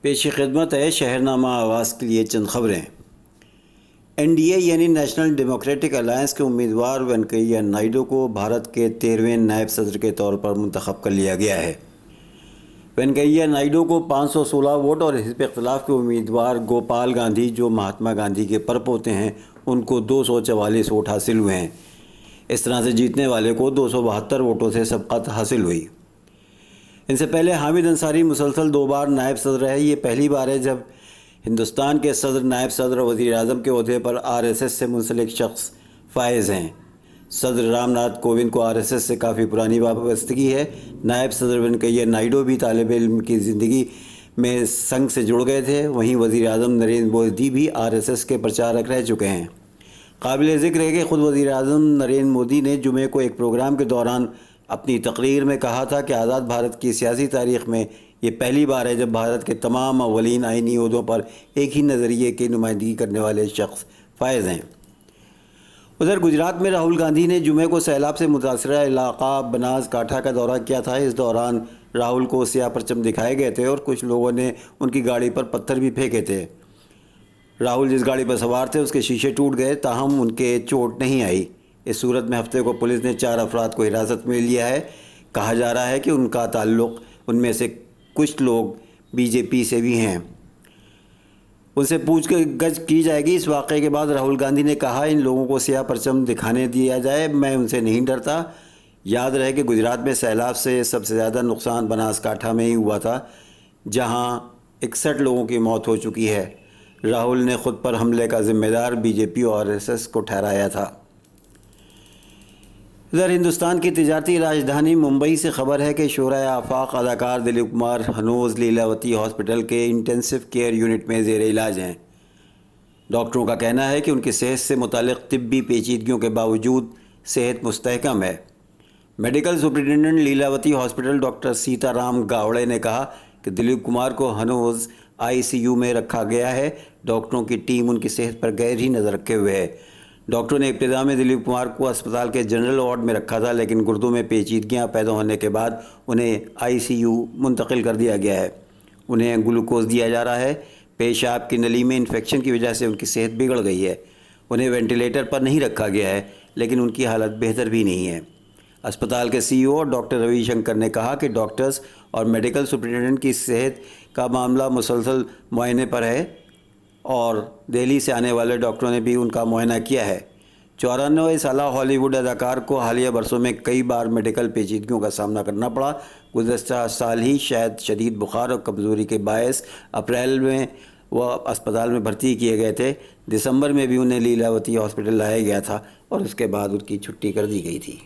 پیش خدمت ہے شہرنامہ آواز کے لیے چند خبریں۔ این ڈی اے یعنی نیشنل ڈیموکریٹک الائنس کے امیدوار وینکیا نائیڈو کو بھارت کے 13ویں نائب صدر کے طور پر منتخب کر لیا گیا ہے۔ وینکیا نائیڈو کو 516 ووٹ اور حزب اختلاف کے امیدوار گوپال گاندھی جو مہاتما گاندھی کے پرپوتے ہیں ان کو 244 ووٹ حاصل ہوئے ہیں۔ اس طرح سے جیتنے والے کو 272 ووٹوں سے سبقت حاصل ہوئی۔ ان سے پہلے حامد انصاری مسلسل 2 بار نائب صدر رہے۔ یہ پہلی بار ہے جب ہندوستان کے صدر، نائب صدر اور وزیر اعظم کے عہدے پر RSS سے منسلک شخص فائز ہیں۔ صدر رام ناتھ کووند کو RSS سے کافی پرانی وابستگی ہے۔ نائب صدر وینکیا نائیڈو بھی طالب علم کی زندگی میں سنگ سے جڑ گئے تھے۔ وہیں وزیر اعظم نریندر مودی بھی RSS کے پرچارک رہ چکے ہیں۔ قابل ذکر ہے کہ خود وزیر اعظم نریندر مودی نے جمعے کو ایک پروگرام کے دوران اپنی تقریر میں کہا تھا کہ آزاد بھارت کی سیاسی تاریخ میں یہ پہلی بار ہے جب بھارت کے تمام اولین آئینی عہدوں پر ایک ہی نظریے کی نمائندگی کرنے والے شخص فائز ہیں۔ ادھر گجرات میں راہل گاندھی نے جمعے کو سیلاب سے متاثرہ علاقہ بناس کاٹھا کا دورہ کیا تھا۔ اس دوران راہل کو سیاہ پرچم دکھائے گئے تھے اور کچھ لوگوں نے ان کی گاڑی پر پتھر بھی پھینکے تھے۔ راہل جس گاڑی پر سوار تھے اس کے شیشے ٹوٹ گئے، تاہم ان کے چوٹ نہیں آئی۔ اس صورت میں ہفتے کو پولیس نے 4 افراد کو حراست میں لیا ہے۔ کہا جا رہا ہے کہ ان کا تعلق ان میں سے کچھ لوگ BJP سے بھی ہیں۔ ان سے پوچھ گچھ کی جائے گی۔ اس واقعے کے بعد راہل گاندھی نے کہا ان لوگوں کو سیاہ پرچم دکھانے دیا جائے، میں ان سے نہیں ڈرتا۔ یاد رہے کہ گجرات میں سیلاب سے سب سے زیادہ نقصان بناس کاٹھا میں ہی ہوا تھا جہاں 61 لوگوں کی موت ہو چکی ہے۔ راہل نے خود پر حملے کا ذمہ دار BJP اور RSS کو ٹھہرایا تھا۔ ادھر ہندوستان کی تجارتی راجدھانی ممبئی سے خبر ہے کہ شعرۂ آفاق اداکار دلیپ کمار ہنوز لیلاوتی ہاسپٹل کے انٹینسو کیئر یونٹ میں زیر علاج ہیں۔ ڈاکٹروں کا کہنا ہے کہ ان کی صحت سے متعلق طبی پیچیدگیوں کے باوجود صحت مستحکم ہے۔ Medical superintendent Lilavati hospital doctor Sitaram Gawade نے کہا کہ دلیپ کمار کو ہنوز ICU میں رکھا گیا ہے۔ ڈاکٹروں کی ٹیم ان کی صحت پر گہری نظر رکھے ہوئے ہے۔ ڈاکٹروں نے ابتدا میں دلیپ کمار کو اسپتال کے جنرل وارڈ میں رکھا تھا، لیکن گردوں میں پیچیدگیاں پیدا ہونے کے بعد انہیں ICU منتقل کر دیا گیا ہے۔ انہیں گلوکوز دیا جا رہا ہے۔ پیشاب کی نلی میں انفیکشن کی وجہ سے ان کی صحت بگڑ گئی ہے۔ انہیں وینٹیلیٹر پر نہیں رکھا گیا ہے، لیکن ان کی حالت بہتر بھی نہیں ہے۔ اسپتال کے CEO ڈاکٹر روی شنکر نے کہا کہ ڈاکٹرز اور میڈیکل سپرنٹینڈنٹ کی صحت کا معاملہ مسلسل معائنے پر ہے اور دہلی سے آنے والے ڈاکٹروں نے بھی ان کا معائنہ کیا ہے۔ 94 سالہ ہالی ووڈ اداکار کو حالیہ برسوں میں کئی بار میڈیکل پیچیدگیوں کا سامنا کرنا پڑا۔ گزشتہ سال ہی شاید شدید بخار اور کمزوری کے باعث اپریل میں وہ اسپتال میں بھرتی کیے گئے تھے۔ دسمبر میں بھی انہیں لیلاوتی ہاسپٹل لایا گیا تھا اور اس کے بعد ان کی چھٹی کر دی گئی تھی۔